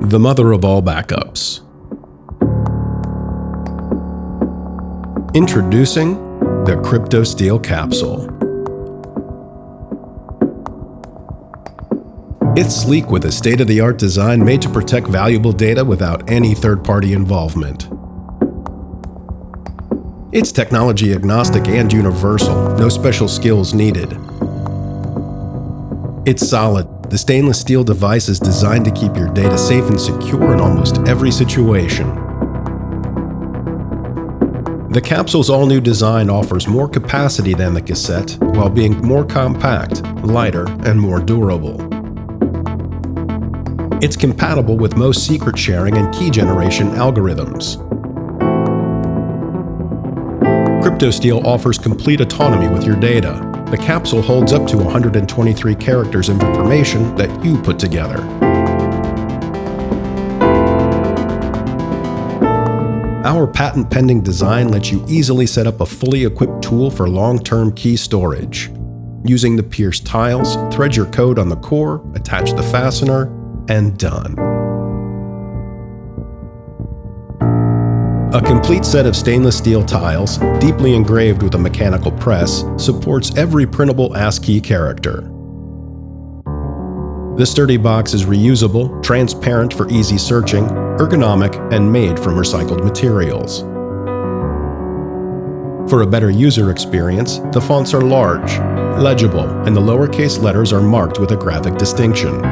The mother of all backups. Introducing the Cryptosteel Capsule. It's sleek with a state-of-the-art design made to protect valuable data without any third-party involvement. It's technology-agnostic and universal, no special skills needed. It's solid. The stainless steel device is designed to keep your data safe and secure in almost every situation. The capsule's all-new design offers more capacity than the cassette, while being more compact, lighter, and more durable. It's compatible with most secret sharing and key generation algorithms. Cryptosteel offers complete autonomy with your data. The capsule holds up to 123 characters of information that you put together. Our patent-pending design lets you easily set up a fully equipped tool for long-term key storage. Using the pierced tiles, thread your code on the core, attach the fastener, and done. A complete set of stainless steel tiles, deeply engraved with a mechanical press, supports every printable ASCII character. The sturdy box is reusable, transparent for easy searching, ergonomic, and made from recycled materials. For a better user experience, the fonts are large, legible, and the lowercase letters are marked with a graphic distinction.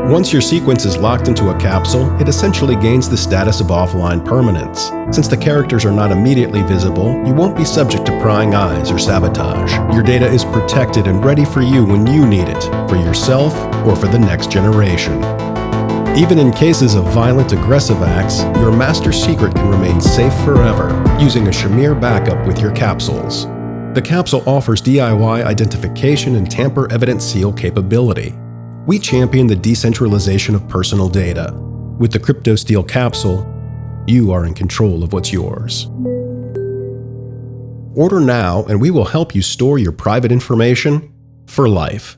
Once your sequence is locked into a capsule, it essentially gains the status of offline permanence. Since the characters are not immediately visible, you won't be subject to prying eyes or sabotage. Your data is protected and ready for you when you need it, for yourself or for the next generation. Even in cases of violent, aggressive acts, your master secret can remain safe forever, using a Shamir Backup with your capsules. The capsule offers DIY identification and tamper-evident seal capability. We champion the decentralization of personal data. With the Cryptosteel Capsule, you are in control of what's yours. Order now and we will help you store your private information for life.